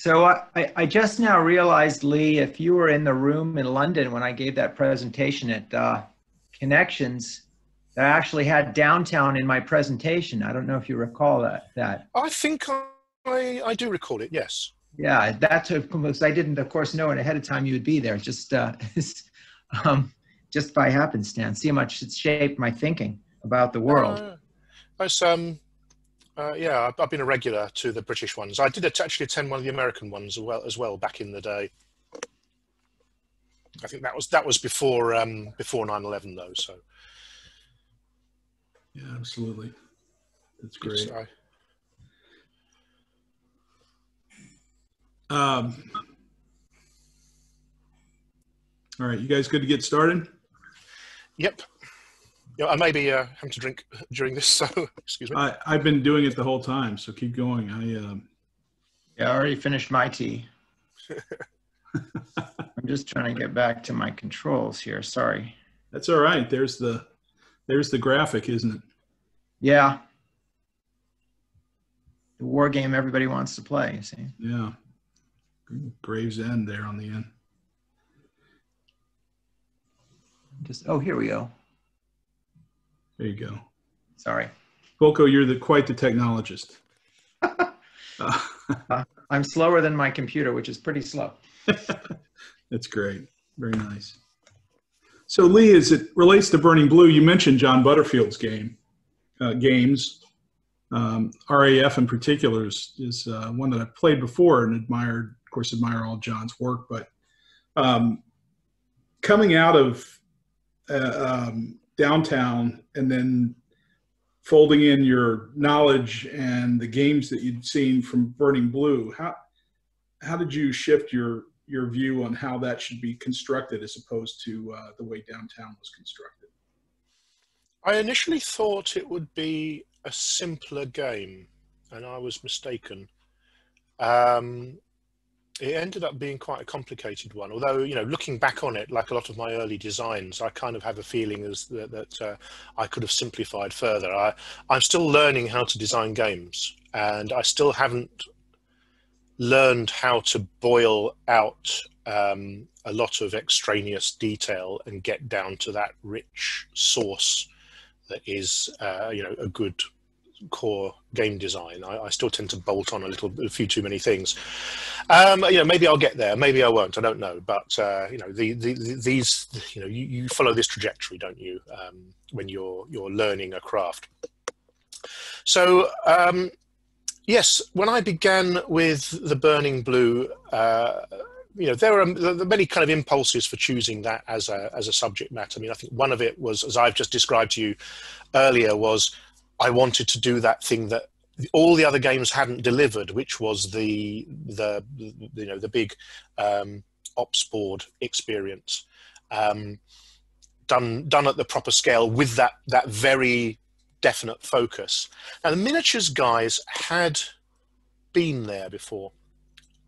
So I just now realized, Lee, if you were in the room in London when I gave that presentation at Connections, that I actually had downtown in my presentation. I don't know if you recall that. I think I do recall it, yes. Yeah, that's because I didn't, of course, know it ahead of time you would be there. Just just by happenstance. See how much it's shaped my thinking about the world. That's, yeah, I've been a regular to the British ones. I did actually attend one of the American ones as well back in the day. I think that was before 9/11 though. So yeah, absolutely, that's great. All right, you guys good to get started? Yep. Yeah, I may be having to drink during this, so excuse me. I've been doing it the whole time, so keep going. Yeah, I already finished my tea. I'm just trying to get back to my controls here. Sorry. That's all right. There's the graphic, isn't it? Yeah. The war game everybody wants to play, you see. Yeah. Gravesend there on the end. Oh, here we go. There you go. Sorry. Volko, you're quite the technologist. I'm slower than my computer, which is pretty slow. That's great. Very nice. So Lee, as it relates to Burning Blue, you mentioned John Butterfield's games. RAF in particular is one that I've played before and admired all John's work. But coming out of downtown and then folding in your knowledge and the games that you'd seen from Burning Blue, how did you shift your view on how that should be constructed as opposed to the way downtown was constructed? I initially thought it would be a simpler game, and I was mistaken. It ended up being quite a complicated one, although, you know, looking back on it, like a lot of my early designs, I kind of have a feeling that I could have simplified further. I'm still learning how to design games, and I still haven't learned how to boil out a lot of extraneous detail and get down to that rich source that is, you know, a good core game design. I still tend to bolt on a few too many things. You know, maybe I'll get there, maybe I won't, I don't know. But you know, these, you know, you follow this trajectory, don't you, when you're learning a craft. So yes, when I began with the Burning Blue, you know, there are many kind of impulses for choosing that as a subject matter. I mean, I think one of it was, as I've just described to you earlier, was I wanted to do that thing that all the other games hadn't delivered, which was the you know, the big ops board experience, done at the proper scale with that very definite focus. Now, the miniatures guys had been there before.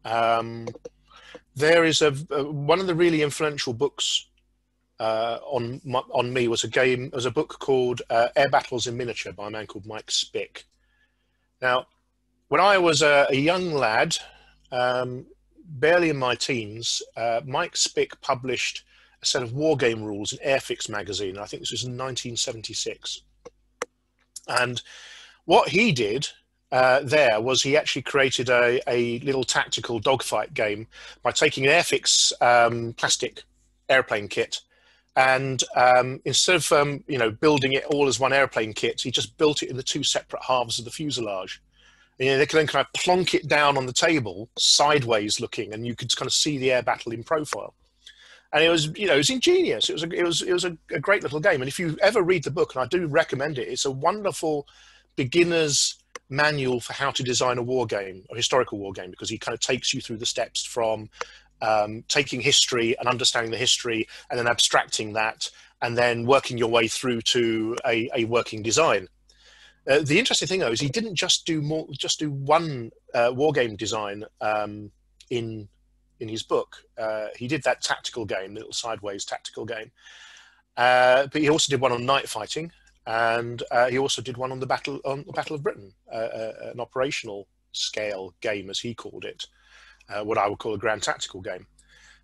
There is one of the really influential books on me was a book called Air Battles in Miniature by a man called Mike Spick. Now, when I was a young lad, barely in my teens, Mike Spick published a set of war game rules in Airfix magazine. I think this was in 1976. And what he did there was he actually created a little tactical dogfight game by taking an Airfix plastic airplane kit, and instead of you know, building it all as one airplane kit, he just built it in the two separate halves of the fuselage. And, you know, they could then kind of plonk it down on the table sideways looking, and you could kind of see the air battle in profile. And it was, you know, it was ingenious. It was a great little game. And if you ever read the book, and I do recommend it, it's a wonderful beginner's manual for how to design a war game, a historical war game, because he kind of takes you through the steps from taking history and understanding the history, and then abstracting that, and then working your way through to a working design. The interesting thing, though, is he didn't just do one war game design in his book. He did that tactical game, little sideways tactical game, but he also did one on night fighting, and he also did one on the Battle of Britain, an operational scale game, as he called it. what I would call a grand tactical game.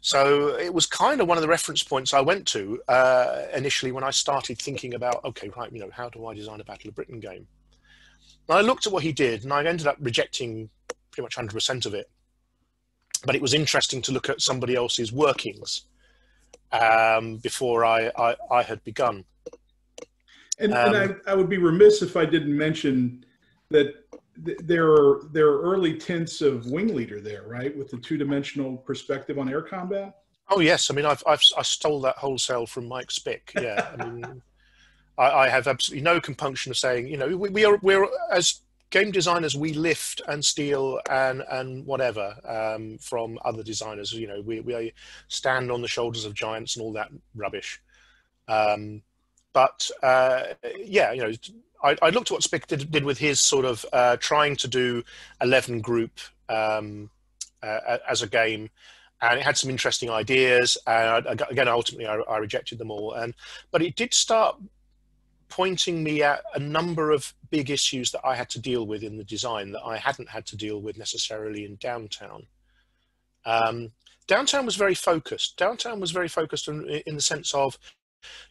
So it was kind of one of the reference points I went to initially when I started thinking about, okay, right, how do I design a Battle of Britain game? And I looked at what he did, and I ended up rejecting pretty much 100% of it. But it was interesting to look at somebody else's workings before I had begun. And I would be remiss if I didn't mention that there are early tints of Wing Leader there, right, with the two-dimensional perspective on air combat. Oh yes, I mean I stole that wholesale from Mike Spick. Yeah, I mean I have absolutely no compunction of saying, we're as game designers, we lift and steal and whatever from other designers. We stand on the shoulders of giants and all that rubbish. But yeah, I looked at what Spick did with his sort of trying to do 11 group as a game, and it had some interesting ideas. And again, ultimately, I rejected them all. But it did start pointing me at a number of big issues that I had to deal with in the design that I hadn't had to deal with necessarily in Downtown. Downtown was very focused. Downtown was very focused in the sense of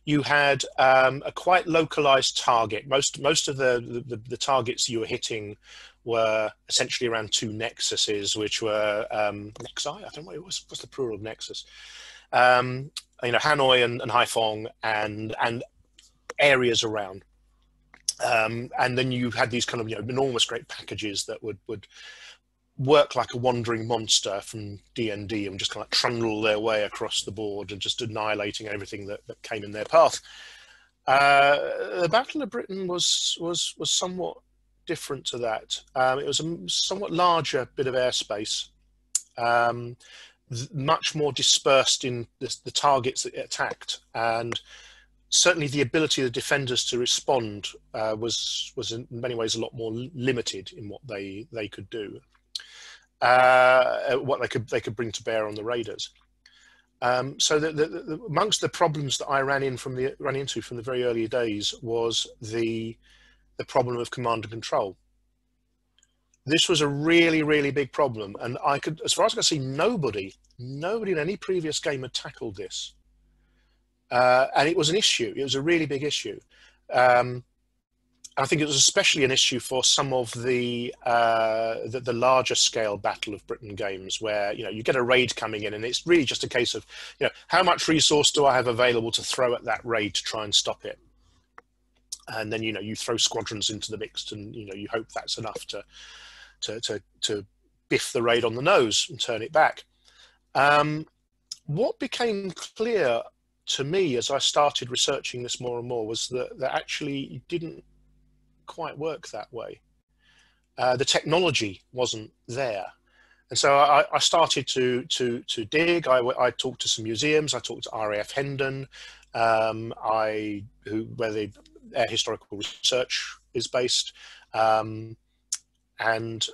you had a quite localized target. Most of the targets you were hitting were essentially around two nexuses, which were nexi. I don't know what's the plural of nexus. Hanoi and Haiphong and areas around. And then you had these kind of enormous great packages that would work like a wandering monster from D&D and just kind of trundle their way across the board and just annihilating everything that came in their path. The Battle of Britain was somewhat different to that. It was a somewhat larger bit of airspace, much more dispersed in the targets that it attacked, and certainly the ability of the defenders to respond was in many ways a lot more limited in what they could do. What they could bring to bear on the raiders. So amongst the problems that I ran into from the very early days was the problem of command and control. This was a really, really big problem, and as far as I can see, nobody in any previous game had tackled this, and it was an issue. It was a really big issue. I think it was especially an issue for some of the larger scale Battle of Britain games, where you get a raid coming in, and it's really just a case of how much resource do I have available to throw at that raid to try and stop it, and then you throw squadrons into the mix, and you hope that's enough to biff the raid on the nose and turn it back. What became clear to me as I started researching this more and more was that actually it didn't quite work that way. The technology wasn't there, and so I started to dig. I talked to some museums. I talked to RAF Hendon, where the Air Historical Research is based, and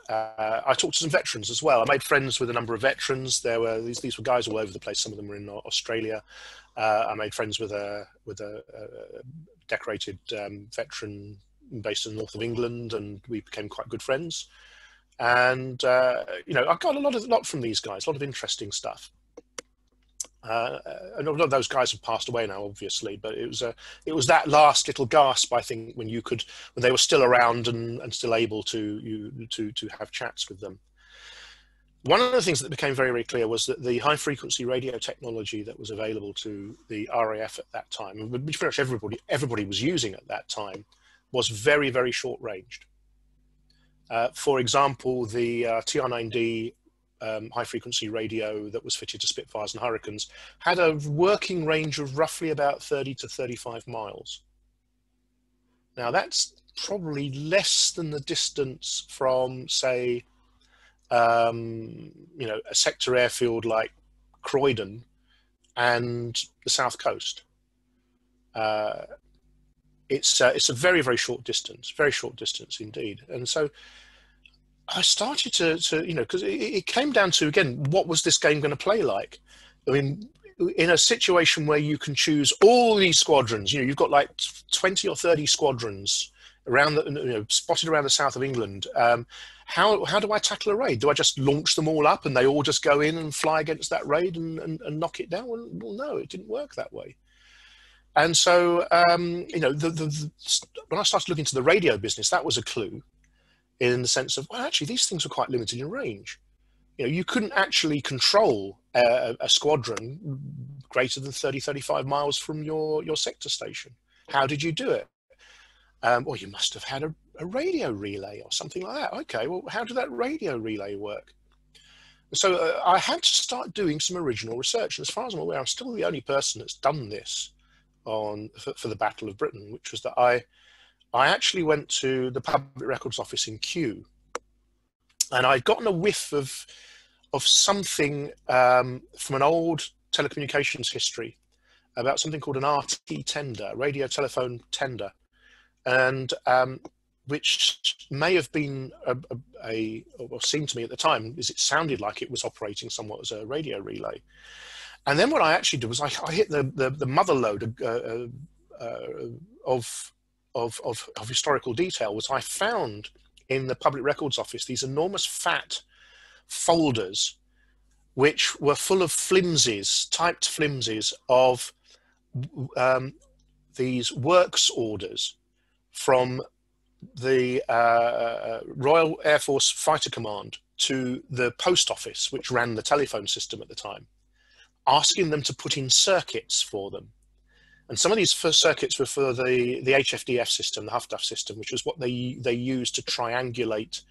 I talked to some veterans as well. I made friends with a number of veterans. There were these were guys all over the place. Some of them were in Australia. I made friends with a decorated veteran based in the north of England, and we became quite good friends. And I got a lot from these guys, a lot of interesting stuff. And a lot of those guys have passed away now, obviously, but it was that last little gasp, I think, when they were still around and still able to have chats with them. One of the things that became very, very clear was that the high-frequency radio technology that was available to the RAF at that time, which pretty much everybody was using at that time, was very, very short-ranged. For example, the TR-9D high-frequency radio that was fitted to Spitfires and Hurricanes had a working range of roughly about 30 to 35 miles. Now, that's probably less than the distance from, say, a sector airfield like Croydon and the south coast. It's a very, very short distance indeed. And so I started to because it came down to, again, what was this game going to play like? I mean, in a situation where you can choose all these squadrons, you've got like 20 or 30 squadrons around spotted around the south of England. how do I tackle a raid? Do I just launch them all up and they all just go in and fly against that raid and knock it down? Well, no, it didn't work that way. And so, you know, when I started looking into the radio business, that was a clue in the sense of, well, actually, these things were quite limited in range. You know, you couldn't actually control a squadron greater than 30, 35 miles from your sector station. How did you do it? Well, you must have had a radio relay or something like that. Okay, well, how did that radio relay work? So I had to start doing some original research. And as far as I'm aware, I'm still the only person that's done this for the Battle of Britain, which was that I actually went to the Public Records Office in Kew, and I'd gotten a whiff of something from an old telecommunications history about something called an RT tender, radio telephone tender, and which may have been or seemed to me at the time, is it sounded like it was operating somewhat as a radio relay. And then what I actually did was I hit the mother lode of historical detail. Was I found in the Public Records Office these enormous fat folders which were full of flimsies, typed flimsies of these works orders from the Royal Air Force Fighter Command to the Post Office, which ran the telephone system at the time, asking them to put in circuits for them. And some of these first circuits were for the HFDF system, the HFDF system, which was what they used to triangulate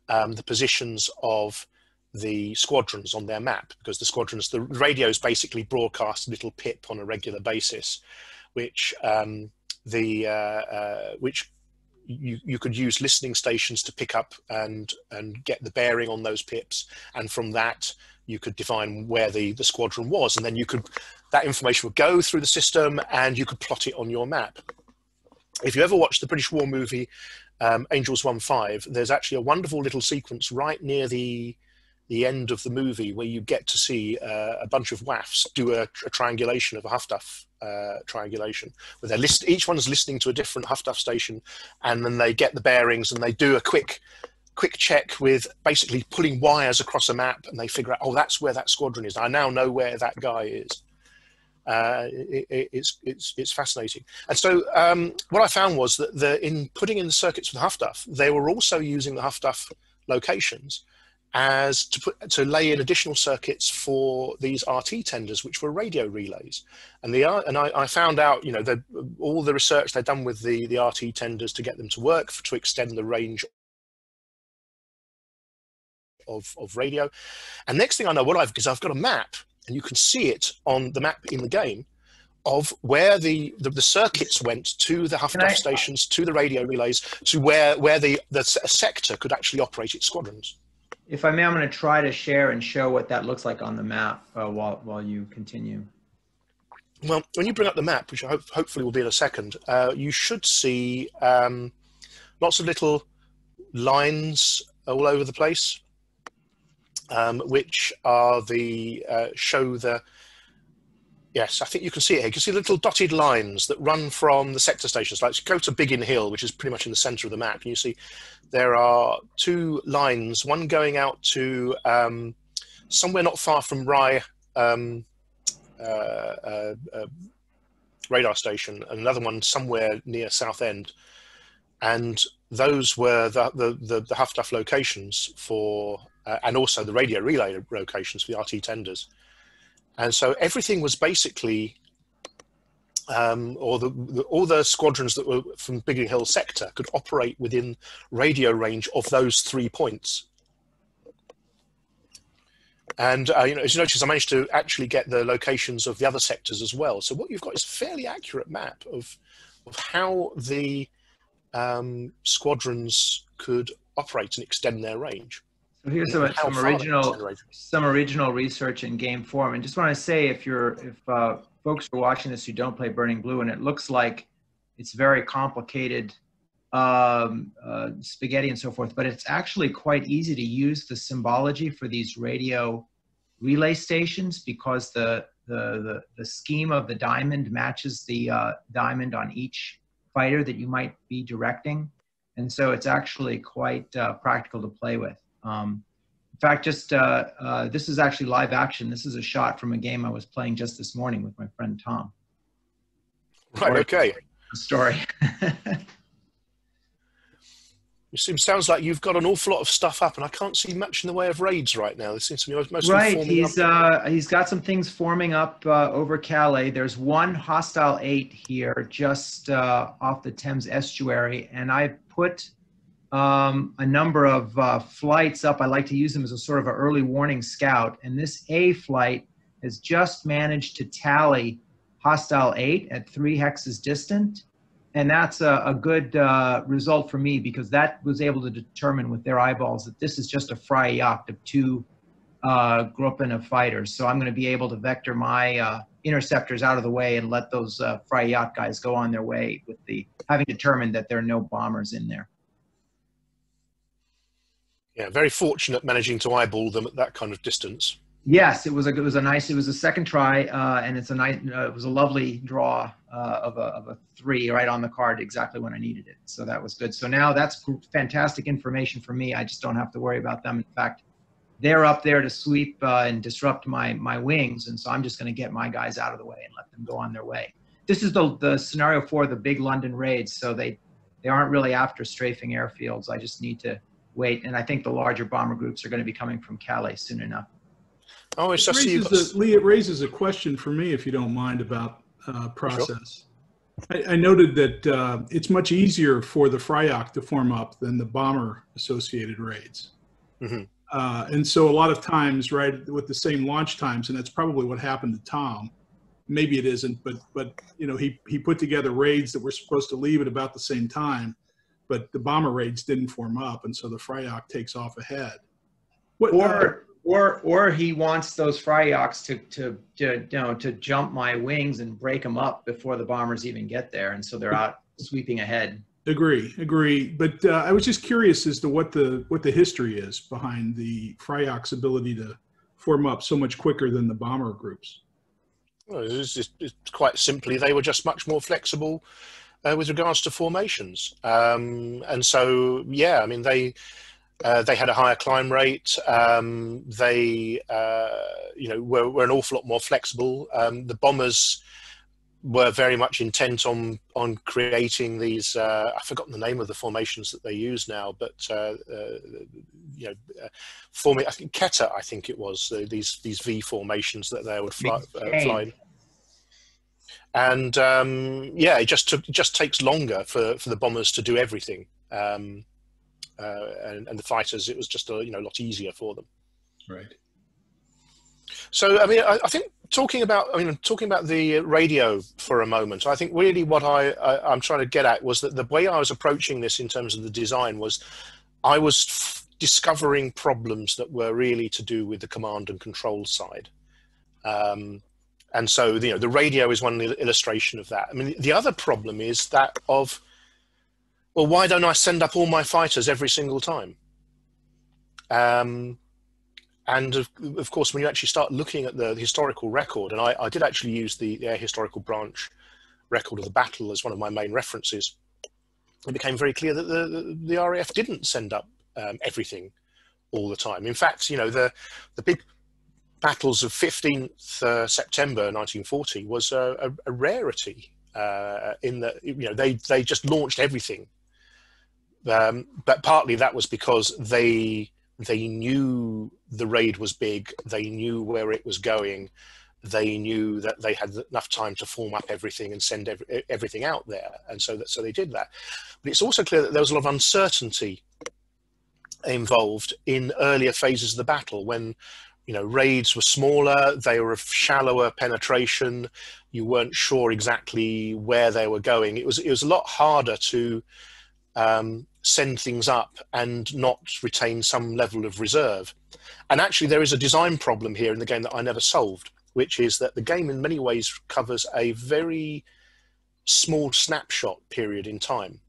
the positions of the squadrons on their map, because the radios basically broadcast a little pip on a regular basis, which you could use listening stations to pick up and get the bearing on those pips, and from that you could define where the squadron was, and then that information would go through the system and you could plot it on your map. If you ever watched the British war movie Angels 1-5, there's actually a wonderful little sequence right near the end of the movie where you get to see a bunch of WAFs do a triangulation of a HFDF triangulation, where each one's listening to a different HFDF station, and then they get the bearings and they do a quick check with basically pulling wires across a map, and they figure out, oh, that's where that squadron is. I now know where that guy is. It's fascinating. And so what I found was that in putting in the circuits for the HFDF, they were also using the HFDF locations as to lay in additional circuits for these RT tenders, which were radio relays. And I found out, you know, all the research they'd done with the RT tenders to get them to work, to extend the range of radio. And next thing I know, because I've got a map, and you can see it on the map in the game, of where the circuits went to the HFDF stations, to the radio relays, to where the sector could actually operate its squadrons. If I may, I'm going to try to share and show what that looks like on the map while you continue. Well, when you bring up the map, which I hopefully will be in a second, you should see lots of little lines all over the place, which are show the. Yes, I think you can see it here. You can see little dotted lines that run from the sector stations. Like, go to Biggin Hill, which is pretty much in the centre of the map, and you see there are two lines, one going out to somewhere not far from Rye radar station, and another one somewhere near Southend. And those were the HFDF locations for, and also the radio relay locations for the RT tenders. And so everything was basically, all the squadrons that were from Biggin Hill sector could operate within radio range of those 3 points. And you know, as you notice, I managed to actually get the locations of the other sectors as well. So what you've got is a fairly accurate map of how the squadrons could operate and extend their range. So here's some original research in game form, and just want to say, if folks are watching this who don't play Burning Blue, and it looks like it's very complicated spaghetti and so forth, but it's actually quite easy to use the symbology for these radio relay stations, because the scheme of the diamond matches the diamond on each fighter that you might be directing. And so it's actually quite practical to play with. In fact, just this is actually live action. This is a shot from a game I was playing just this morning with my friend Tom. Right, okay. Story. It seems like you've got an awful lot of stuff up, and I can't see much in the way of raids right now. There seems to be mostly right. forming up. He's got some things forming up over Calais. There's one hostile 8 here just off the Thames estuary, and I put a number of flights up. I like to use them as a sort of an early warning scout, and this A flight has just managed to tally hostile 8 at 3 hexes distant. And that's a good result for me, because that was able to determine with their eyeballs that this is just a fry yacht of 2 Gruppen of fighters. So I'm going to be able to vector my interceptors out of the way and let those fry yacht guys go on their way, with the having determined that there are no bombers in there. Yeah, very fortunate managing to eyeball them at that kind of distance. Yes, it was a second try, and it's a nice, it was a lovely draw of a 3 right on the card, exactly when I needed it. So that was good. So now that's fantastic information for me. I just don't have to worry about them. In fact, they're up there to sweep and disrupt my wings, and so I'm just going to get my guys out of the way and let them go on their way. This is the scenario for the big London raids, so they aren't really after strafing airfields. I just need to wait, and I think the larger bomber groups are going to be coming from Calais soon enough. Oh, Lee, it raises a question for me, if you don't mind, about process. Sure. I noted that it's much easier for the Freyjak to form up than the bomber-associated raids. Mm-hmm. And so a lot of times, right, with the same launch times, and that's probably what happened to Tom. Maybe it isn't, but you know, he put together raids that were supposed to leave at about the same time, but the bomber raids didn't form up, and so the Freyjak takes off ahead. Or he wants those Freyjaks to jump my wings and break them up before the bombers even get there, and so they're out sweeping ahead. Agree. But I was just curious as to what the history is behind the Freyjak's ability to form up so much quicker than the bomber groups. Well, it's quite simply, they were just much more flexible with regards to formations, and so yeah, I mean they had a higher climb rate. They you know, were an awful lot more flexible. The bombers were very much intent on creating these. I've forgotten the name of the formations that they use now, but you know, forming. I think Keta. I think it was these V formations that they would fly. And yeah, it just takes longer for the bombers to do everything. And the fighters, it was just a lot easier for them. Right. So I mean, I think talking about the radio for a moment, I think really what I'm trying to get at was that the way I was approaching this in terms of the design was I was discovering problems that were really to do with the command and control side. And so the radio is one illustration of that. I mean, the other problem is that of, well, why don't I send up all my fighters every single time? And of course, when you actually start looking at the historical record, and I did actually use the Air Historical Branch record of the battle as one of my main references, it became very clear that the RAF didn't send up everything all the time. In fact, the big battles of 15th September 1940 was a rarity in that they just launched everything. But partly that was because they knew the raid was big, they knew where it was going, they knew that they had enough time to form up everything and send everything out there, and so they did that. But it's also clear that there was a lot of uncertainty involved in earlier phases of the battle when raids were smaller, they were of shallower penetration, you weren't sure exactly where they were going. It was a lot harder to send things up and not retain some level of reserve. And actually there is a design problem here in the game that I never solved, which is that the game in many ways covers a very small snapshot period in time.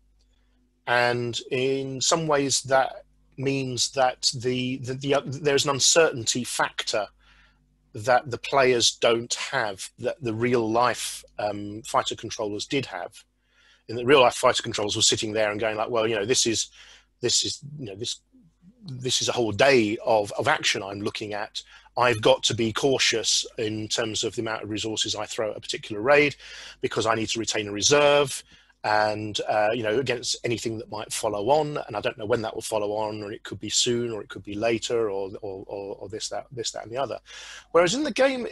And in some ways that means that there's an uncertainty factor that the players don't have, that the real life fighter controllers did have. in the real life fighter controls were sitting there and going like, well, this is a whole day of action I'm looking at. I've got to be cautious in terms of the amount of resources I throw at a particular raid, because I need to retain a reserve, and against anything that might follow on, and I don't know when that will follow on, or it could be soon, or it could be later, or this, that, and the other. Whereas in the game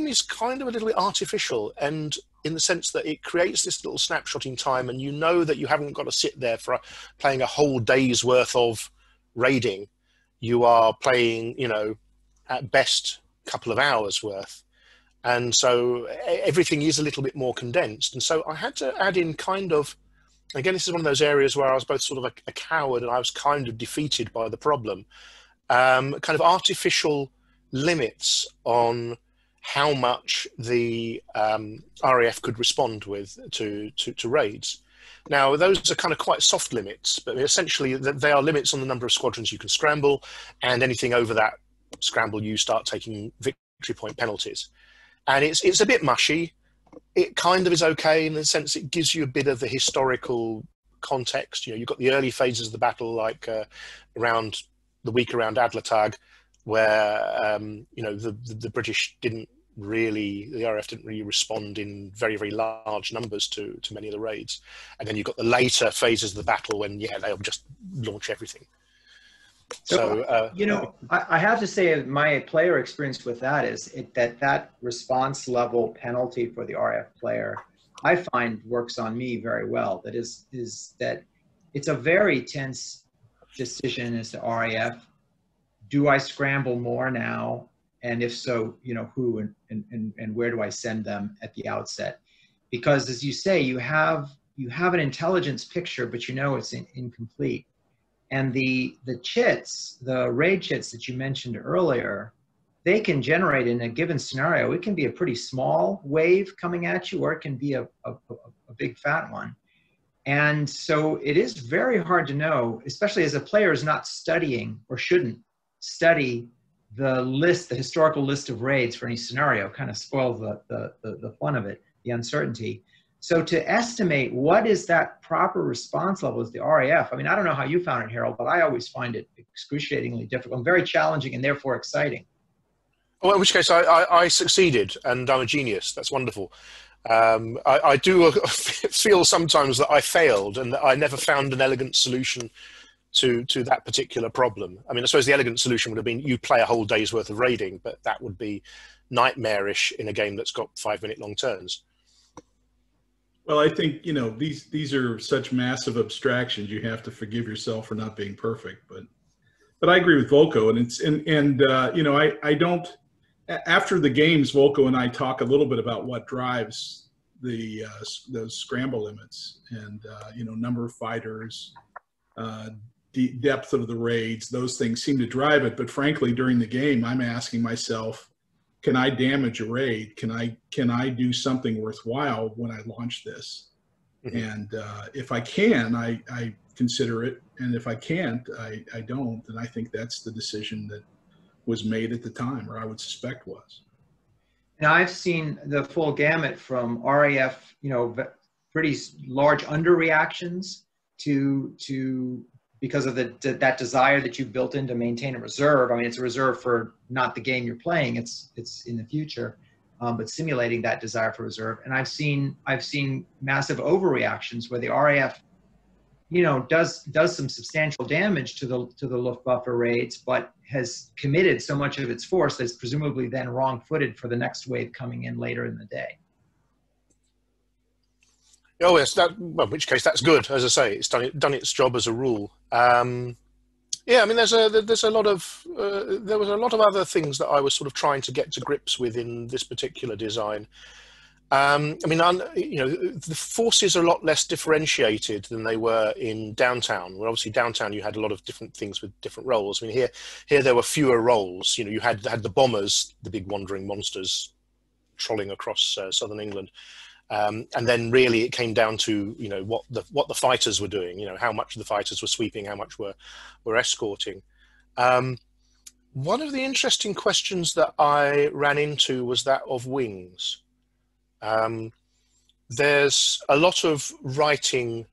is kind of a little bit artificial, and in the sense that it creates this little snapshot in time, and you know that you haven't got to sit there for playing a whole day's worth of raiding. You are playing, at best a couple of hours worth. And so everything is a little bit more condensed. And so I had to add in kind of, again, this is one of those areas where I was both sort of a coward and I was kind of defeated by the problem, kind of artificial limits on how much the RAF could respond with to raids. Now, those are kind of quite soft limits, but essentially they are limits on the number of squadrons you can scramble, and anything over that scramble, you start taking victory point penalties. And it's a bit mushy. It kind of is okay in the sense it gives you a bit of the historical context. You've got the early phases of the battle, like around the week around Adlertag, where the British didn't really, the RAF didn't really respond in very, very large numbers to many of the raids. And then you've got the later phases of the battle when, they'll just launch everything. So, I have to say my player experience with that is that response level penalty for the RAF player, I find works on me very well. That is that it's a very tense decision as to RAF. Do I scramble more now? And if so, who and where do I send them at the outset? Because as you say, you have an intelligence picture, but it's incomplete. And the chits, the raid chits that you mentioned earlier, they can generate in a given scenario. It can be a pretty small wave coming at you, or it can be a big fat one. And so it is very hard to know, especially as a player is not studying or shouldn't study the historical list of raids for any scenario. Kind of spoils the fun of it, the uncertainty. So to estimate what is that proper response level as the RAF, I mean, I don't know how you found it, Harold, but I always find it excruciatingly difficult and very challenging and therefore exciting. Well, in which case I succeeded and I'm a genius. That's wonderful. I do feel sometimes that I failed and that I never found an elegant solution to that particular problem. I mean, I suppose the elegant solution would have been you play a whole day's worth of raiding, but that would be nightmarish in a game that's got 5-minute long turns. Well, I think, these are such massive abstractions. You have to forgive yourself for not being perfect, but I agree with Volko, and I don't, after the games, Volko and I talk a little bit about what drives those scramble limits and, number of fighters, depth of the raids, those things seem to drive it. But frankly, during the game, I'm asking myself, can I damage a raid? Can I do something worthwhile when I launch this? Mm-hmm. And if I can, I consider it. And if I can't, I don't. And I think that's the decision that was made at the time, or I would suspect was. Now I've seen the full gamut from RAF, pretty large underreactions to because of that desire that you've built in to maintain a reserve. I mean, it's a reserve for not the game you're playing, it's in the future, but simulating that desire for reserve. And I've seen massive overreactions where the RAF, does some substantial damage to the Luftwaffe raids, but has committed so much of its force that's presumably then wrong-footed for the next wave coming in later in the day. Oh yes, well, in which case that's good. As I say, it's done its job as a rule. Yeah, I mean, there was a lot of other things that I was sort of trying to get to grips with in this particular design. I mean, the forces are a lot less differentiated than they were in Downtown. Where obviously Downtown you had a lot of different things with different roles. I mean, here there were fewer roles. You had the bombers, the big wandering monsters, trolling across southern England. And then really it came down to what the fighters were doing, how much the fighters were sweeping, how much were escorting. One of the interesting questions that I ran into was that of wings. there's a lot of writing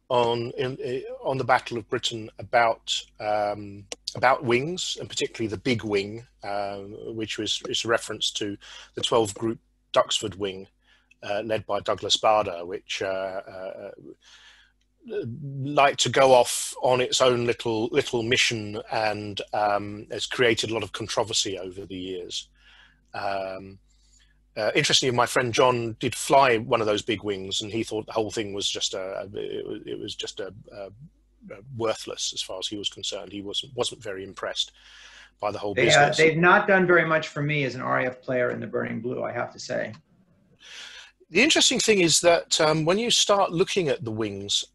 on the Battle of Britain about wings, and particularly the big wing, which is a reference to the 12 Group Duxford wing, led by Douglas Bader, which like to go off on its own little mission, and has created a lot of controversy over the years. Interestingly, my friend John did fly one of those big wings, and he thought the whole thing was just worthless as far as he was concerned. He wasn't very impressed by the whole business. They've not done very much for me as an RAF player in the Burning Blue, I have to say. The interesting thing is that when you start looking at the wings,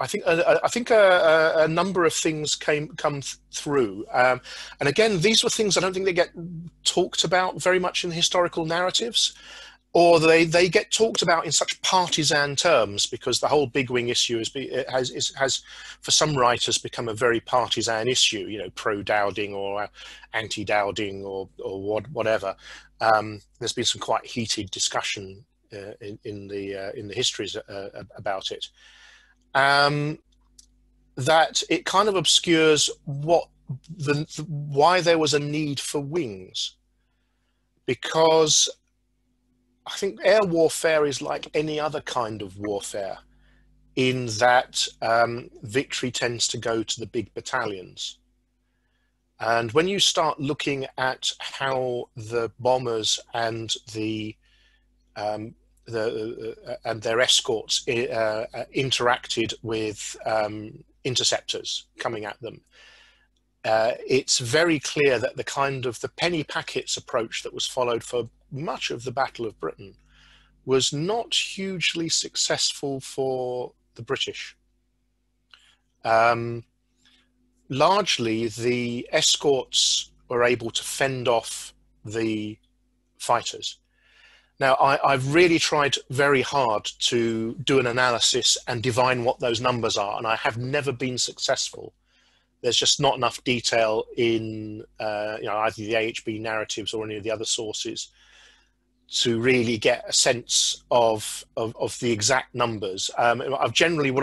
I think a number of things come through, and again, these were things I don't think they get talked about very much in historical narratives, or they get talked about in such partisan terms, because the whole big wing issue has for some writers become a very partisan issue. You know, pro-Dowding or anti-Dowding or whatever. There's been some quite heated discussion in the histories about it. That it kind of obscures why there was a need for wings, because I think air warfare is like any other kind of warfare, in that victory tends to go to the big battalions. And when you start looking at how the bombers and and their escorts interacted with interceptors coming at them, it's very clear that the penny packets approach that was followed for much of the Battle of Britain was not hugely successful for the British. Largely, the escorts were able to fend off the fighters. Now, I've really tried very hard to do an analysis and divine what those numbers are, and I have never been successful. There's just not enough detail in either the AHB narratives or any of the other sources to really get a sense of the exact numbers. What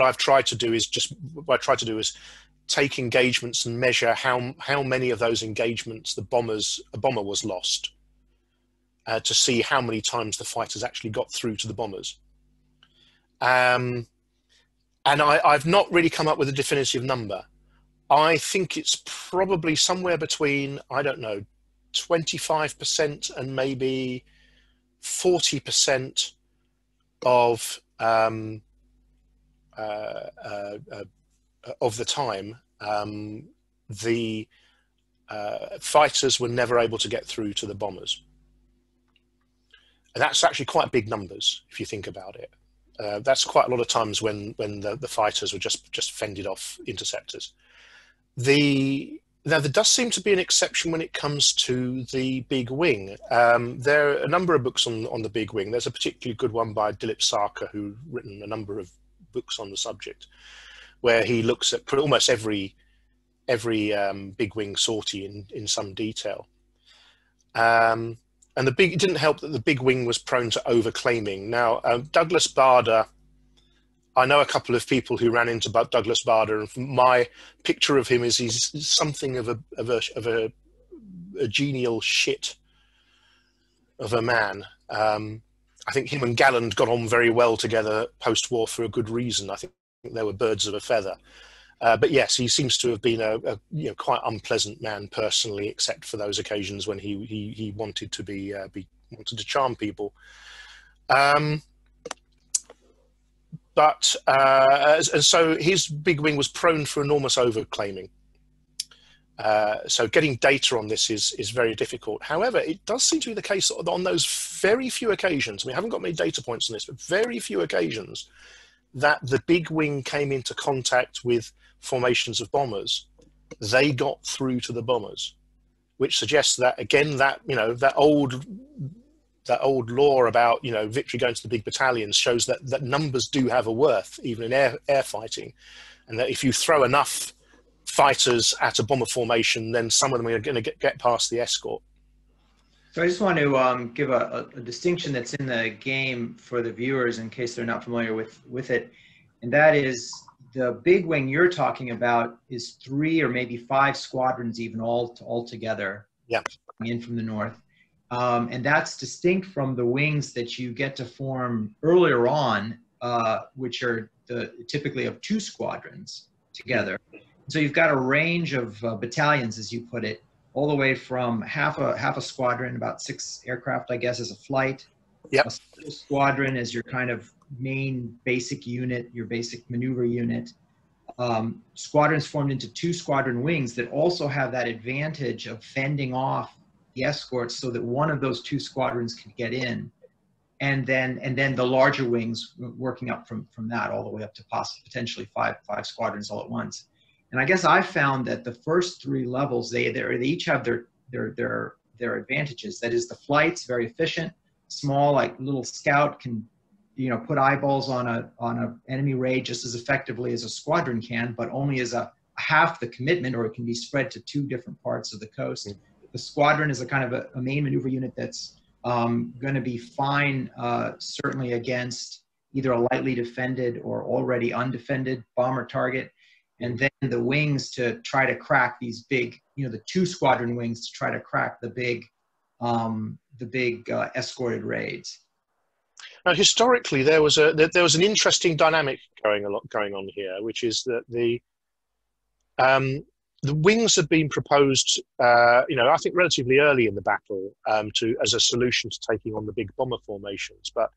I've tried to do is take engagements and measure how many of those engagements a bomber was lost, to see how many times the fighters actually got through to the bombers. And I've not really come up with a definitive number. I think it's probably somewhere between, I don't know, 25% and maybe 40% of the time, the fighters were never able to get through to the bombers. And that's actually quite big numbers if you think about it. That's quite a lot of times when the fighters were just fended off interceptors. Now, there does seem to be an exception when it comes to the big wing. There are a number of books on the big wing. There's a particularly good one by Dilip Sarkar, who's written a number of books on the subject, where he looks at almost every big wing sortie in some detail. And it didn't help that the big wing was prone to overclaiming. Now, Douglas Bader, I know a couple of people who ran into Douglas Bader, and my picture of him is he's something of a genial shit of a man. I think him and Galland got on very well together post-war for a good reason. I think they were birds of a feather. But yes, he seems to have been a quite unpleasant man personally, except for those occasions when he wanted to wanted to charm people. And so his big wing was prone for enormous overclaiming. So getting data on this is very difficult. However, it does seem to be the case that on those very few occasions, we haven't got many data points on this, but very few occasions that the big wing came into contact with formations of bombers, they got through to the bombers, which suggests that, again, that old lore about victory going to the big battalions shows that numbers do have a worth even in air fighting, and that if you throw enough fighters at a bomber formation, then some of them are going to get past the escort. So I just want to give a distinction that's in the game for the viewers in case they're not familiar with it. And that is the big wing you're talking about is 3 or maybe 5 squadrons even all together. Yeah. In from the north. And that's distinct from the wings that you get to form earlier on, which are typically of 2 squadrons together. So you've got a range of battalions, as you put it, all the way from half a squadron, about 6 aircraft, I guess, as a flight. Yep. A single squadron as your kind of main basic unit, your basic maneuver unit. Squadrons formed into 2 squadron wings that also have that advantage of fending off the escorts so that one of those 2 squadrons can get in. And then the larger wings working up from that all the way up to potentially five squadrons all at once. And I guess I found that the first 3 levels, they each have their advantages. That is, the flight's very efficient, small, like little scout can, put eyeballs on a enemy raid just as effectively as a squadron can, but only as a half the commitment, or it can be spread to 2 different parts of the coast. The squadron is a kind of a main maneuver unit that's going to be fine, certainly against either a lightly defended or already undefended bomber target. And then the wings to try to crack these big, the 2 squadron wings to try to crack the big escorted raids. Now, historically, there was an interesting dynamic going on here, which is that the wings had been proposed, I think relatively early in the battle, as a solution to taking on the big bomber formations. But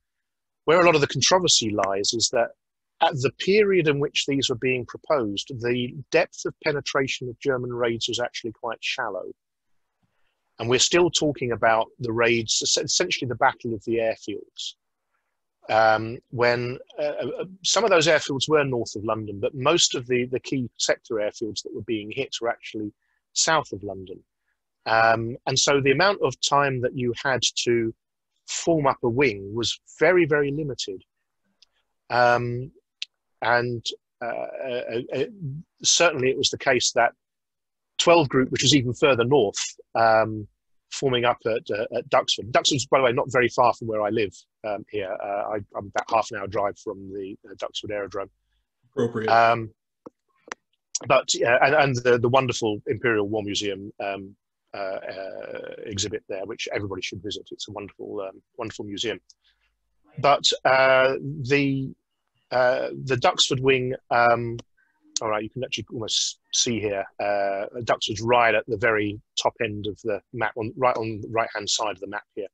where a lot of the controversy lies is that at the period in which these were being proposed, the depth of penetration of German raids was actually quite shallow. And we're still talking about the raids, essentially the battle of the airfields. When some of those airfields were north of London, but most of the key sector airfields that were being hit were actually south of London. And so the amount of time that you had to form up a wing was very, very limited. Certainly it was the case that 12 Group, which was even further north, forming up at Duxford. Duxford's, by the way, not very far from where I live here. I'm about half an hour drive from the Duxford Aerodrome. Appropriate. But the wonderful Imperial War Museum exhibit there, which everybody should visit. It's a wonderful museum. But the Duxford wing, all right, you can actually almost see here, Duxford's right at the very top end of the map, right on the right-hand side of the map here.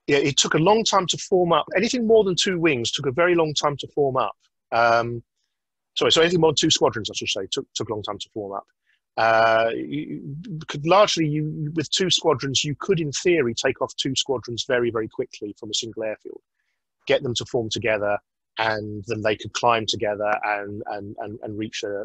It took a long time to form up. Anything more than 2 wings took a very long time to form up. So anything more than 2 squadrons, I should say, took a long time to form up. With 2 squadrons, you could, in theory, take off 2 squadrons very, very quickly from a single airfield, get them to form together, and then they could climb together and reach a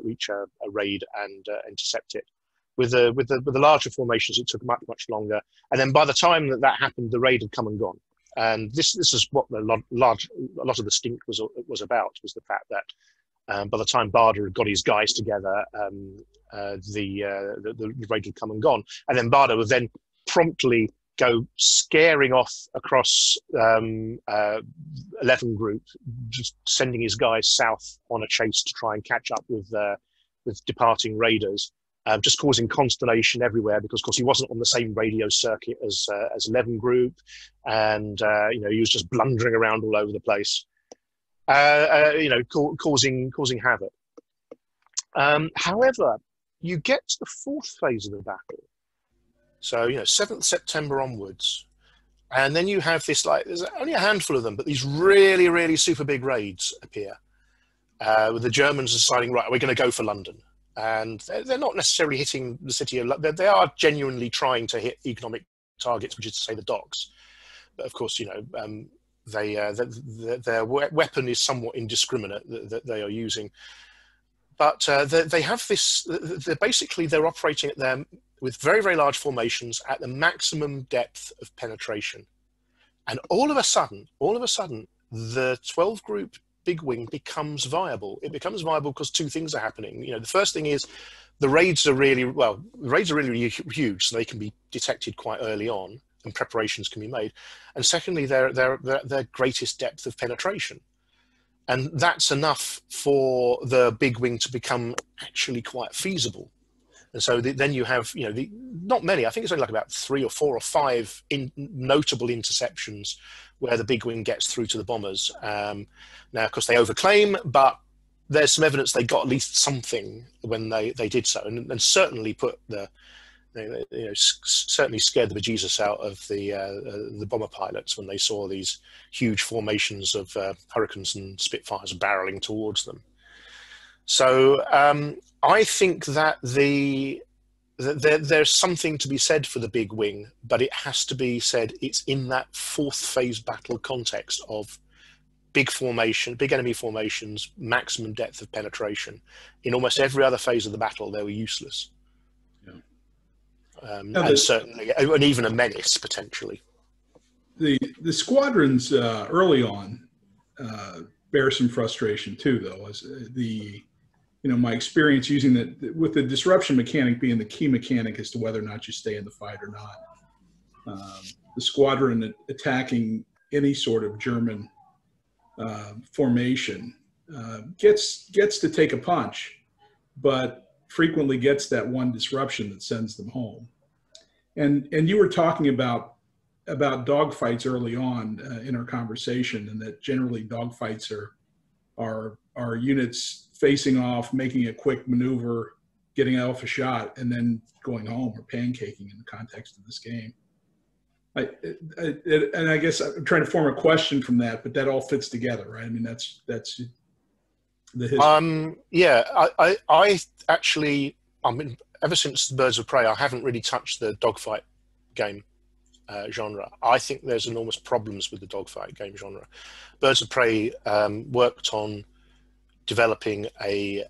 raid and intercept it. With the larger formations, it took much longer. And then by the time that happened, the raid had come and gone. And this is what a lot of the stink was about, was the fact that by the time Bader had got his guys together, the raid had come and gone. And then Bader would then promptly go scaring off across 11 Group, just sending his guys south on a chase to try and catch up with departing raiders, just causing consternation everywhere because, of course, he wasn't on the same radio circuit as 11 Group, and he was just blundering around all over the place, causing havoc. However, you get to the 4th phase of the battle. So, 7th September onwards. And then you have this, there's only a handful of them, but these really, really super big raids appear. With the Germans deciding, right, we're going to go for London. And they're not necessarily hitting the city of London. They are genuinely trying to hit economic targets, which is to say the docks. But of course, their weapon is somewhat indiscriminate that they are using. But they have this, they're operating at them with very, very large formations at the maximum depth of penetration. And all of a sudden, the 12 Group big wing becomes viable. It becomes viable because 2 things are happening. The first thing is the raids are really, well, the raids are really huge, so they can be detected quite early on, and preparations can be made. And secondly, their greatest depth of penetration. And that's enough for the big wing to become actually quite feasible. And so then you have, you know, not many, I think it's only like about 3 or 4 or 5 notable interceptions where the big wing gets through to the bombers. Now, of course, they overclaim, but there's some evidence they got at least something when they did so, and certainly put certainly scared the bejesus out of the bomber pilots when they saw these huge formations of Hurricanes and Spitfires barreling towards them. So I think that there's something to be said for the big wing, but it has to be said it's in that 4th phase battle context of big enemy formations, maximum depth of penetration. In almost every other phase of the battle, they were useless. Yeah. And certainly, and even a menace potentially. The squadrons early on bear some frustration too, though. As my experience using with the disruption mechanic being the key mechanic as to whether or not you stay in the fight or not. The squadron attacking any sort of German formation gets to take a punch, but frequently gets that one disruption that sends them home. And you were talking about dogfights early on in our conversation, and that generally dogfights are units facing off, making a quick maneuver, getting off a shot, and then going home or pancaking in the context of this game. And I guess I'm trying to form a question from that, but that all fits together, right? I mean, that's the history. Yeah, I actually, I mean, ever since Birds of Prey, I haven't really touched the dogfight game genre. I think there's enormous problems with the dogfight game genre. Birds of Prey worked on developing a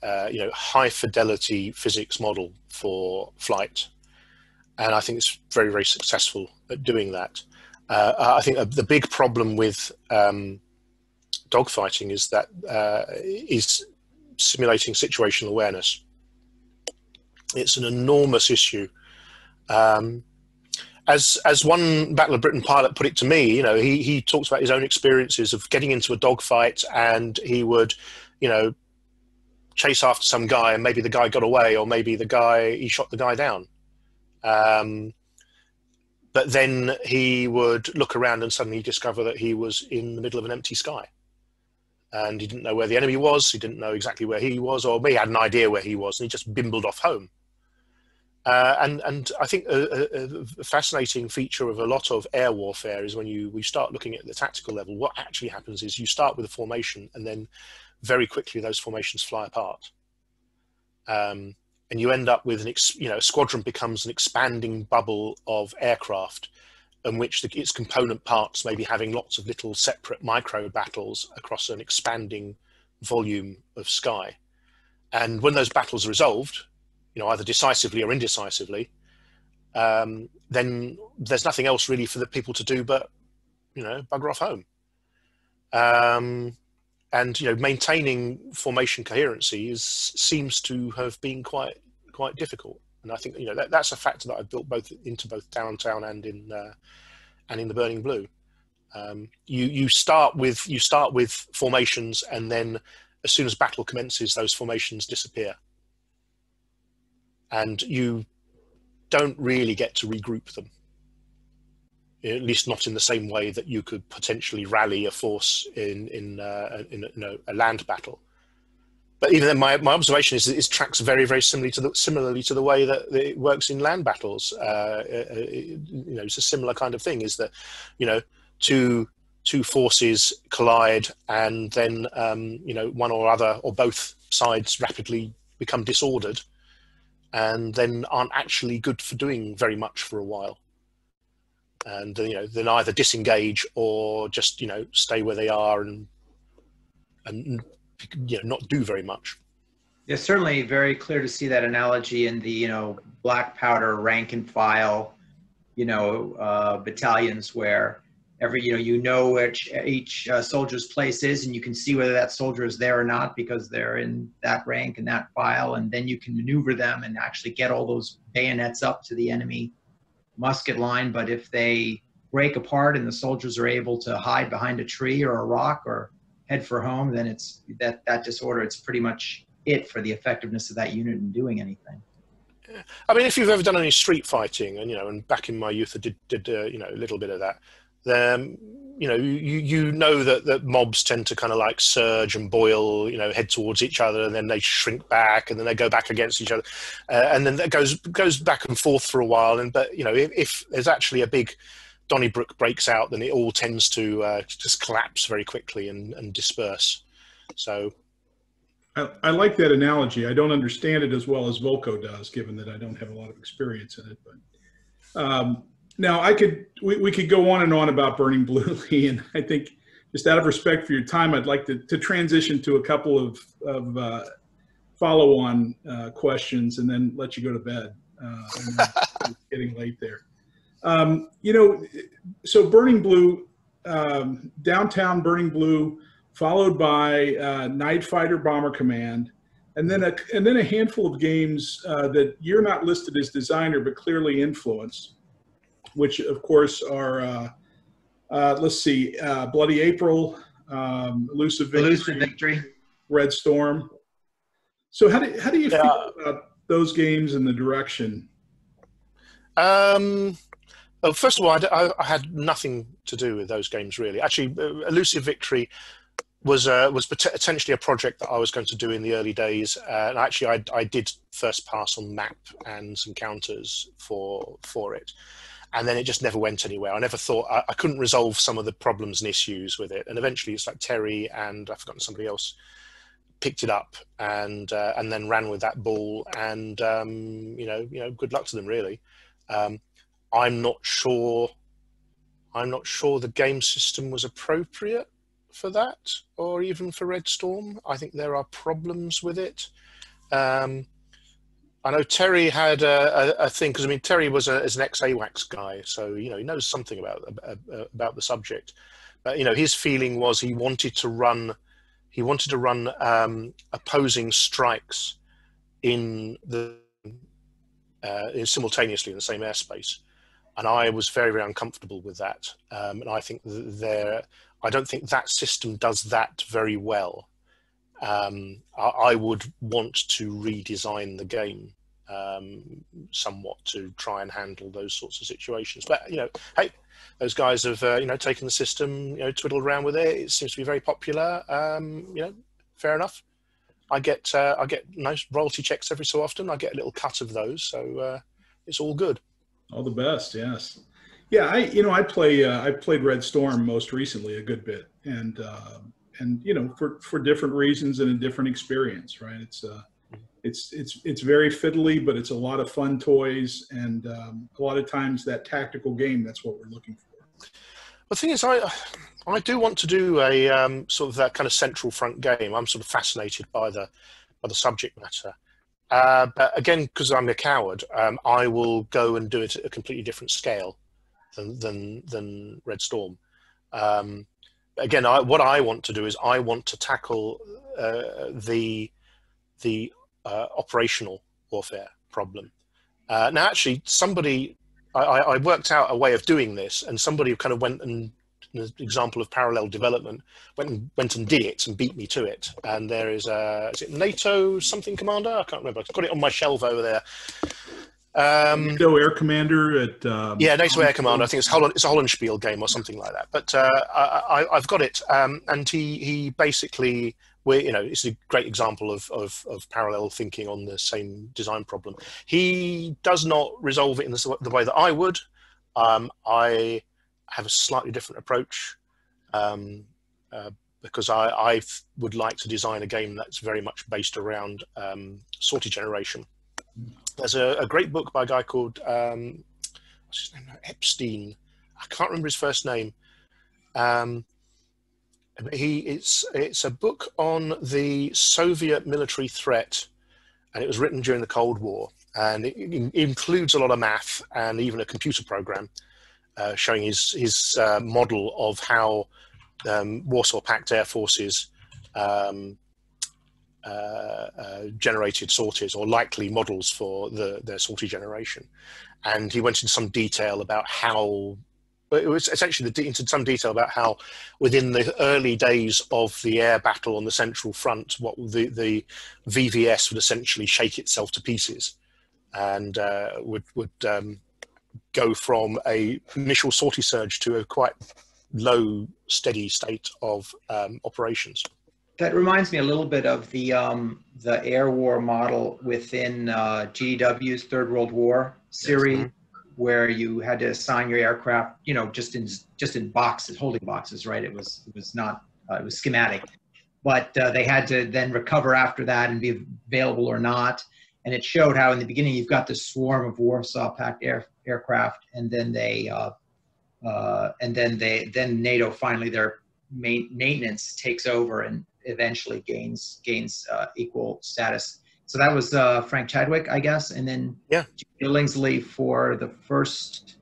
high fidelity physics model for flight, and I think it's very, very successful at doing that. I think the big problem with dogfighting is that is simulating situational awareness. It's an enormous issue. As one Battle of Britain pilot put it to me, he talks about his own experiences of getting into a dogfight, and he would, chase after some guy, and maybe the guy got away, or maybe he shot the guy down. But then he would look around and suddenly discover that he was in the middle of an empty sky. And he didn't know where the enemy was, he didn't know exactly where he was, or maybe he had an idea where he was, and he just bimbled off home. And I think a fascinating feature of a lot of air warfare is when we start looking at the tactical level, what actually happens is you start with a formation, and then very quickly those formations fly apart. And you end up with a squadron becomes an expanding bubble of aircraft, in which its component parts may be having lots of little separate micro battles across an expanding volume of sky. And when those battles are resolved, either decisively or indecisively, then there's nothing else really for the people to do but, bugger off home. And maintaining formation coherency seems to have been quite difficult. And I think that's a factor that I've built into both Downtown and in the Burning Blue. You start with formations, and then as soon as battle commences, those formations disappear, and you don't really get to regroup them. At least not in the same way that you could potentially rally a force in a land battle. But even then, my observation is that it tracks very, very similarly to the way that it works in land battles. It's a similar kind of thing. Is that two forces collide, and then one or other or both sides rapidly become disordered, and then aren't actually good for doing very much for a while. And then either disengage or just stay where they are and not do very much. It's certainly very clear to see that analogy in the black powder rank and file battalions, where you know which each soldier's place is, and you can see whether that soldier is there or not because they're in that rank and that file, and then you can maneuver them and actually get all those bayonets up to the enemy musket line. But if they break apart and the soldiers are able to hide behind a tree or a rock or head for home, then it's that disorder. It's pretty much it for the effectiveness of that unit in doing anything. Yeah. I mean, if you've ever done any street fighting, and and back in my youth I did a little bit of that, then you know that mobs tend to kind of like surge and boil, head towards each other, and then they shrink back, and then they go back against each other, and then that goes back and forth for a while. But if there's actually a big Donnybrook breaks out, then it all tends to just collapse very quickly and disperse. So I like that analogy. I don't understand it as well as Volko does, given that I don't have a lot of experience in it. But now we could go on and on about Burning Blue, Lee, and I think just out of respect for your time, I'd like to transition to a couple of follow-on questions and then let you go to bed. It's getting late there. So Burning Blue, downtown Burning Blue, followed by Night Fighter Bomber Command, and then a handful of games that you're not listed as designer but clearly influenced, which of course are let's see, Bloody April, Elusive Victory, Red Storm. So how do you feel about those games and the direction? Well, first of all, I had nothing to do with those games really. Actually, Elusive Victory was potentially a project that I was going to do in the early days, and actually I did first pass on map and some counters for it, and then it just never went anywhere. I never thought I couldn't resolve some of the problems and issues with it, and eventually it's like Terry and I've forgotten somebody else picked it up and then ran with that ball, and good luck to them really. I'm not sure the game system was appropriate for that, or even for Red Storm. I think there are problems with it. I know Terry had a thing, because I mean Terry is an ex-AWACS guy, so he knows something about the subject. But his feeling was he wanted to run opposing strikes simultaneously in the same airspace. And I was very, very uncomfortable with that. And I think I don't think that system does that very well. I would want to redesign the game somewhat to try and handle those sorts of situations. But hey, those guys have taken the system, twiddled around with it. It seems to be very popular. Fair enough. I get nice royalty checks every so often. I get a little cut of those, so it's all good. All the best, yes. Yeah, I played Red Storm most recently a good bit, and for different reasons and a different experience, right? It's very fiddly, but it's a lot of fun toys, and a lot of times that tactical game, that's what we're looking for. The thing is, I do want to do a sort of that kind of central front game. I'm sort of fascinated by the subject matter. But again, because I'm a coward, I will go and do it at a completely different scale than Red Storm. Again, what I want to do is I want to tackle the operational warfare problem. Now, actually, I worked out a way of doing this, and somebody kind of went and, an example of parallel development, went and did it and beat me to it. And there is it NATO something commander? I can't remember. I've got it on my shelf over there. NATO Air Commander at yeah, NATO Air Commander. I think it's a Hollandspiel game or something like that. But I've got it, and he basically, it's a great example of parallel thinking on the same design problem. He does not resolve it in the way that I would. I have a slightly different approach because I would like to design a game that's very much based around sortie generation. There's a great book by a guy called what's his name? Epstein. I can't remember his first name. It's a book on the Soviet military threat, and it was written during the Cold War, and it includes a lot of math and even a computer program. showing his model of how Warsaw Pact air forces generated sorties, or likely models for their sortie generation. And he went into some detail about how, it was essentially into some detail about how within the early days of the air battle on the Central Front, what the VVS would essentially shake itself to pieces, and would go from a initial sortie surge to a quite low, steady state of operations. That reminds me a little bit of the air war model within GW's Third World War series, where you had to assign your aircraft, you know, just in boxes, holding boxes, right? It was not it was schematic, but they had to then recover after that and be available or not. And it showed how in the beginning you've got this swarm of Warsaw Pact aircraft, and then then NATO finally, their maintenance takes over and eventually gains equal status. So that was Frank Chadwick, I guess, and then Billingsley for the first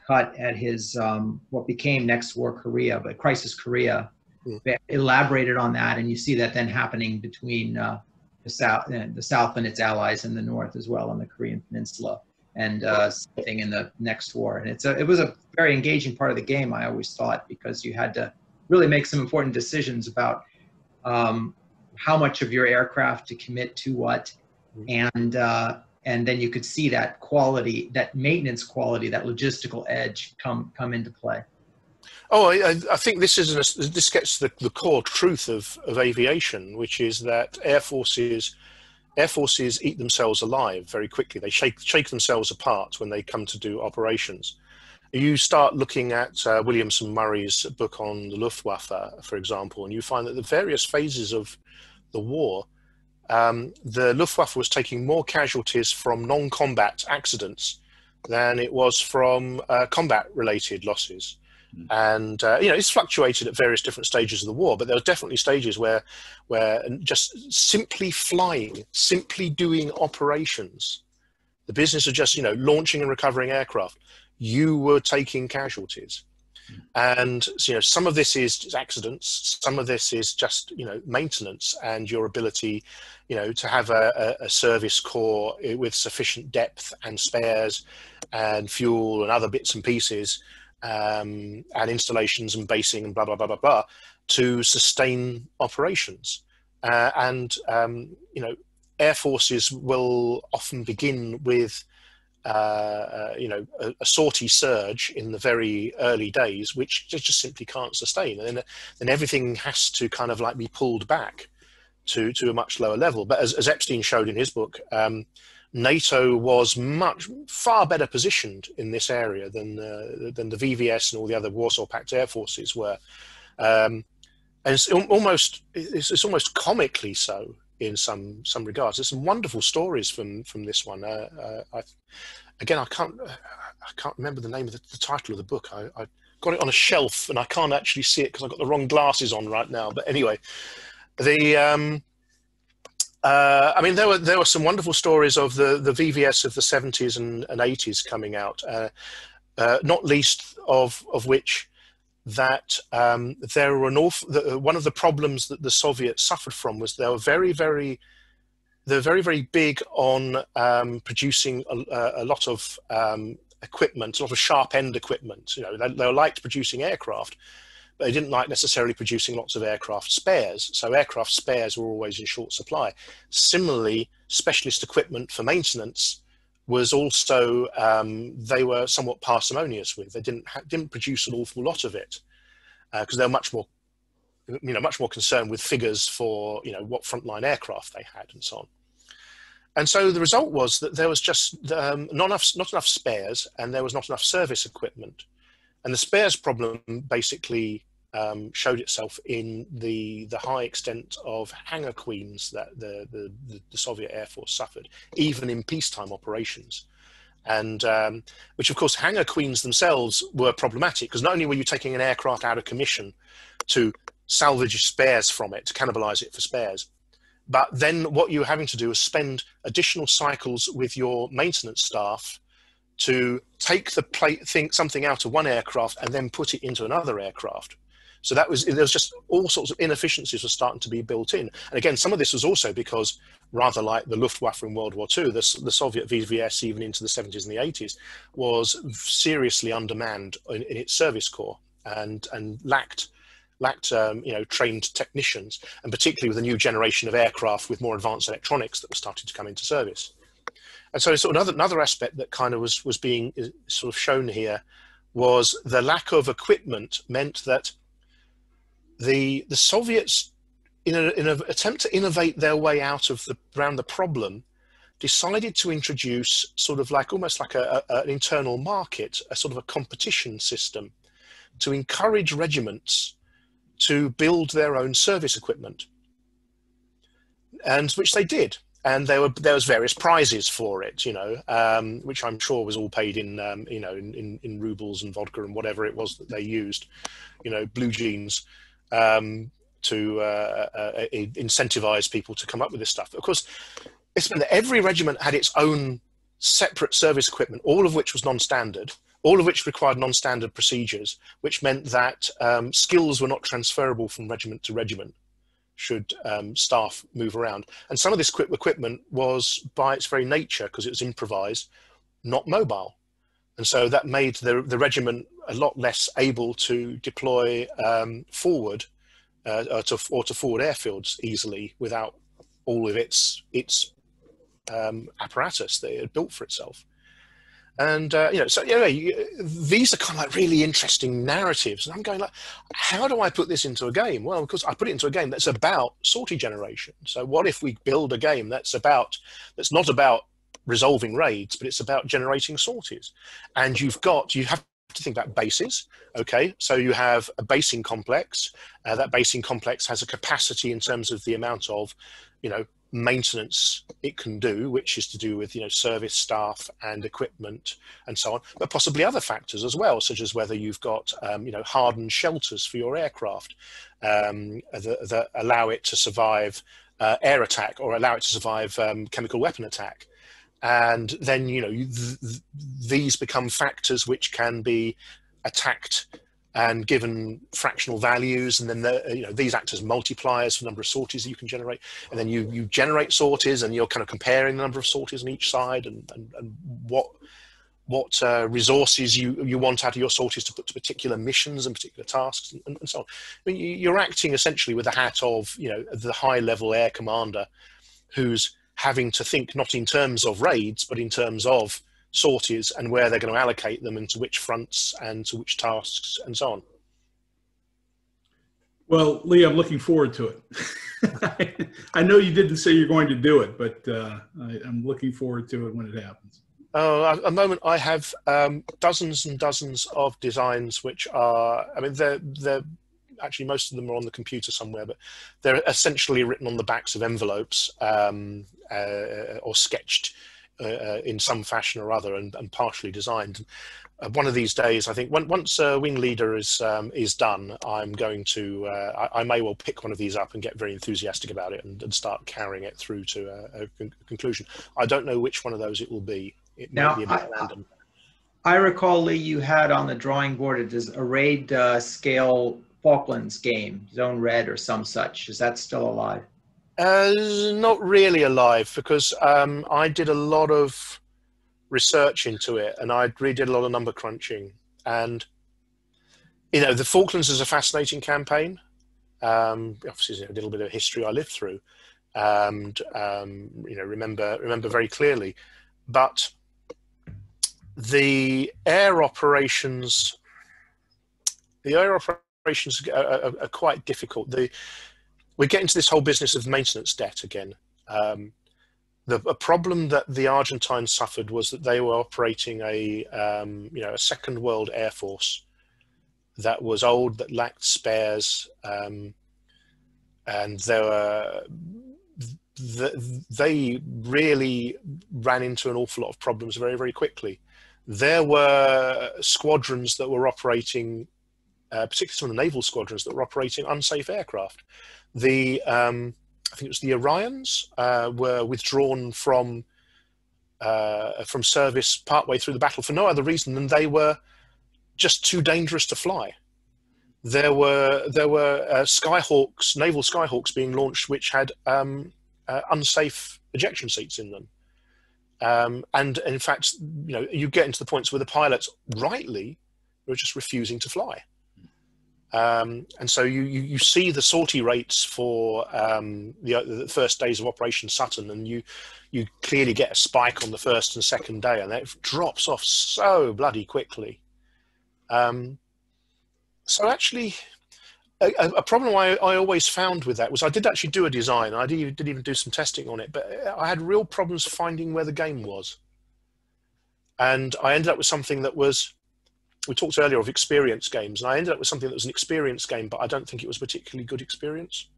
cut at his what became Next War Korea, but Crisis Korea, elaborated on that, and you see that then happening between the South and its allies in the North as well on the Korean Peninsula, and same thing in the next war. And it was a very engaging part of the game, I always thought, because you had to really make some important decisions about how much of your aircraft to commit to what, and then you could see that quality, that maintenance quality, that logistical edge come into play. Oh, I think this gets to the core truth of aviation, which is that air forces eat themselves alive very quickly. They shake themselves apart when they come to do operations. You start looking at Williamson Murray's book on the Luftwaffe, for example, and you find that the various phases of the war, the Luftwaffe was taking more casualties from non-combat accidents than it was from combat-related losses. And you know, it's fluctuated at various different stages of the war, but there were definitely stages where just simply flying, simply doing operations, the business of just, you know, launching and recovering aircraft, you were taking casualties. And so, you know, some of this is accidents, some of this is just, you know, maintenance and your ability, you know, to have a service corps with sufficient depth and spares and fuel and other bits and pieces, and installations and basing and blah blah blah blah blah to sustain operations. You know, air forces will often begin with you know, a sortie surge in the very early days, which just simply can't sustain, and then everything has to kind of like be pulled back to a much lower level. But as Epstein showed in his book, NATO was far better positioned in this area than the VVS and all the other Warsaw Pact air forces were, and it's almost comically so in some regards. There's some wonderful stories from this one. Again, I can't remember the name of the title of the book. I got it on a shelf and I can't actually see it because I've got the wrong glasses on right now. But anyway, I mean, there were some wonderful stories of the VVS of the 70s and 80s coming out, not least of which that there were one of the problems that the Soviets suffered from was they were very big on producing a lot of equipment, a lot of sharp end equipment. You know, they liked producing aircraft, but they didn't like necessarily producing lots of aircraft spares. So aircraft spares were always in short supply. Similarly, specialist equipment for maintenance was also, they were somewhat parsimonious with. They didn't produce an awful lot of it because they were much more concerned with figures for, you know, what frontline aircraft they had and so on. And so the result was that there was just not enough spares, and there was not enough service equipment. And the spares problem basically showed itself in the high extent of hangar queens that the Soviet Air Force suffered, even in peacetime operations. And which, of course, hangar queens themselves were problematic, because not only were you taking an aircraft out of commission to salvage spares from it, to cannibalize it for spares, but then what you were having to do was spend additional cycles with your maintenance staff to take something out of one aircraft and then put it into another aircraft. So there was just all sorts of inefficiencies were starting to be built in. And again, some of this was also because, rather like the Luftwaffe in World War II, the Soviet VVS, even into the 70s and the 80s, was seriously undermanned in its service corps and lacked trained technicians, and particularly with a new generation of aircraft with more advanced electronics that were starting to come into service. And so sort of another aspect that kind of was being sort of shown here was the lack of equipment meant that the Soviets, in an attempt to innovate their way out of around the problem, decided to introduce sort of almost like an internal market, a sort of a competition system to encourage regiments to build their own service equipment, and which they did. And there was various prizes for it, which I'm sure was all paid in in rubles and vodka and whatever it was that they used, blue jeans, to incentivize people to come up with this stuff. Of course, it's meant that every regiment had its own separate service equipment, all of which was non-standard, all of which required non-standard procedures, which meant that skills were not transferable from regiment to regiment should staff move around. And some of this equipment was, by its very nature, because it was improvised, not mobile. And so that made the regiment a lot less able to deploy forward or to forward airfields easily without all of its apparatus that it had built for itself. And these are kind of like really interesting narratives. And I'm going like, how do I put this into a game? Well, of course, I put it into a game that's about sortie generation. So what if we build a game that's not about resolving raids, but it's about generating sorties? And you have to think about bases. Okay, so you have a basing complex. That basing complex has a capacity in terms of the amount of, maintenance it can do, which is to do with service staff and equipment and so on, but possibly other factors as well, such as whether you've got hardened shelters for your aircraft that allow it to survive air attack or allow it to survive chemical weapon attack. And then these become factors which can be attacked and given fractional values, and then these act as multipliers for the number of sorties that you can generate. And then you generate sorties, and you're kind of comparing the number of sorties on each side, and what resources you want out of your sorties to put to particular missions and particular tasks, and so on. I mean, you're acting essentially with the hat of the high-level air commander, who's having to think not in terms of raids, but in terms of sorties and where they're going to allocate them and to which fronts and to which tasks and so on. Well, Lee, I'm looking forward to it. I know you didn't say you're going to do it, but I'm looking forward to it when it happens. At the moment, I have dozens and dozens of designs, which are, they're actually, most of them are on the computer somewhere, but they're essentially written on the backs of envelopes or sketched in some fashion or other, and partially designed. One of these days, I think, once Wing Leader is done, I'm going to, I may well pick one of these up and get very enthusiastic about it and start carrying it through to a conclusion. I don't know which one of those it will be. It might be a bit random. I recall, Lee, you had on the drawing board a raid scale Falklands game, Zone Red or some such. Is that still alive? Not really alive, because I did a lot of research into it, and I really did a lot of number crunching. And the Falklands is a fascinating campaign. Obviously, a little bit of history I lived through, and remember very clearly. But the air operations are quite difficult. We get into this whole business of maintenance debt again. A problem that the Argentines suffered was that they were operating a Second World Air Force that was old, that lacked spares, and they really ran into an awful lot of problems very, very quickly. There were squadrons that were operating, particularly some of the naval squadrons that were operating unsafe aircraft. I think it was the Orions were withdrawn from service partway through the battle for no other reason than they were just too dangerous to fly. There were Skyhawks, naval Skyhawks being launched, which had unsafe ejection seats in them. And in fact, you get into the points where the pilots, rightly, were just refusing to fly. And so you see the sortie rates for the first days of Operation Sutton, and you clearly get a spike on the first and second day, and it drops off so bloody quickly. So actually, a problem I always found with that was I did actually do a design. I did even do some testing on it, but I had real problems finding where the game was. And I ended up with something that was, we talked earlier of experience games, and I ended up with something that was an experience game, but I don't think it was a particularly good experience.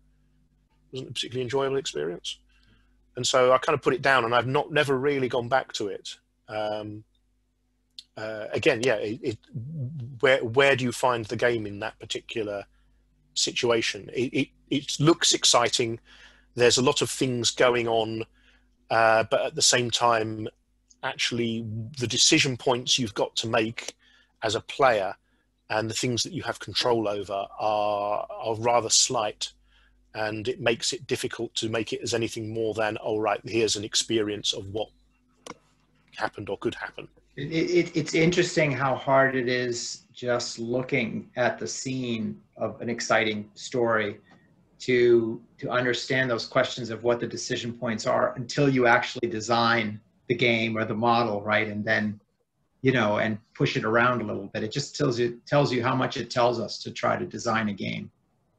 It wasn't a particularly enjoyable experience. And so I kind of put it down, and I've never really gone back to it. Again, yeah, where do you find the game in that particular situation? It looks exciting. There's a lot of things going on, but at the same time, actually, the decision points you've got to make as a player and the things that you have control over are rather slight, and it makes it difficult to make it as anything more than, oh, right, here's an experience of what happened or could happen. It's interesting how hard it is just looking at the scene of an exciting story to understand those questions of what the decision points are until you actually design the game or the model, right? And then, and push it around a little bit. It just tells you how much it tells us to try to design a game.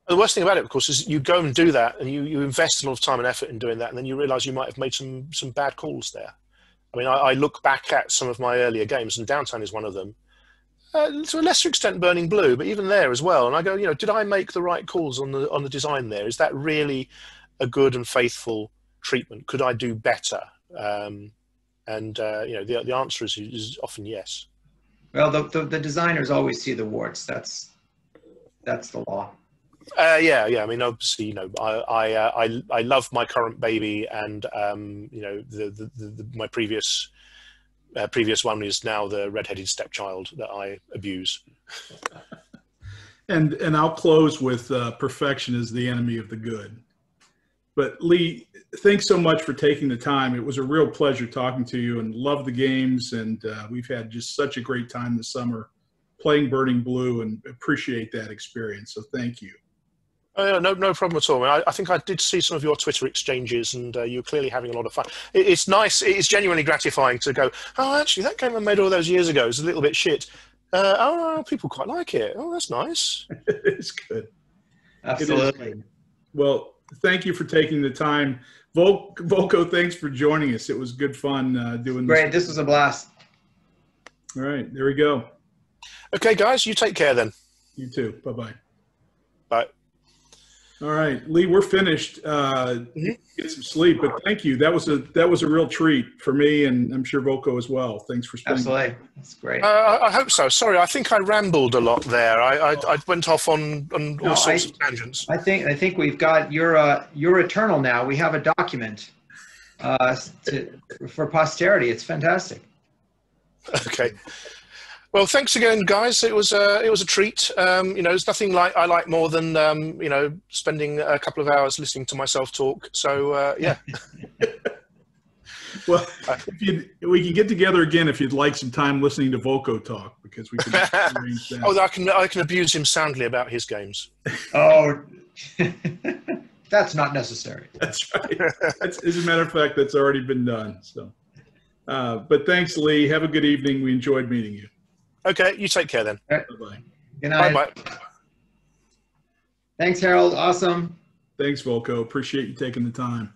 The worst thing about it, of course, is you go and do that, and you invest a lot of time and effort in doing that, and then you realize you might have made some bad calls there. I mean, I look back at some of my earlier games, and Downtown is one of them. To a lesser extent, Burning Blue, but even there as well. And I go, did I make the right calls on the design there? Is that really a good and faithful treatment? Could I do better? The answer is often yes. Well, the designers always see the warts. That's the law. Yeah. I mean, obviously, I love my current baby, and my previous one is now the red-headed stepchild that I abuse. And I'll close with perfection is the enemy of the good. But Lee, thanks so much for taking the time. It was a real pleasure talking to you, and love the games, and we've had just such a great time this summer playing Burning Blue, and appreciate that experience. So thank you. No problem at all. I think I did see some of your Twitter exchanges, and you're clearly having a lot of fun. It's nice. It's genuinely gratifying to go, oh, actually, that game I made all those years ago is a little bit shit. People quite like it. Oh, that's nice. It's good. Absolutely. Well, thank you for taking the time. Volko, thanks for joining us. It was good fun doing this. Great. This was a blast. All right. There we go. Okay, guys. You take care then. You too. Bye-bye. Bye. All right, Lee, we're finished. Get some sleep, but thank you. That was a real treat for me, and I'm sure Volko as well. Thanks for spending. Absolutely, that's great. I hope so. Sorry, I think I rambled a lot there. I went off on all sorts of tangents. I think we've got you're eternal now. We have a document for posterity. It's fantastic. Okay. Well, thanks again, guys. It was a treat. There's nothing I like more than spending a couple of hours listening to myself talk. So yeah. Well, we can get together again if you'd like some time listening to Volko talk, because we can arrange that. Oh, I can abuse him soundly about his games. Oh, that's not necessary. That's right. As a matter of fact, that's already been done. So, but thanks, Lee. Have a good evening. We enjoyed meeting you. Okay, you take care then. Right. Bye-bye. Good night. Bye-bye. Thanks, Harold. Awesome. Thanks, Volko. Appreciate you taking the time.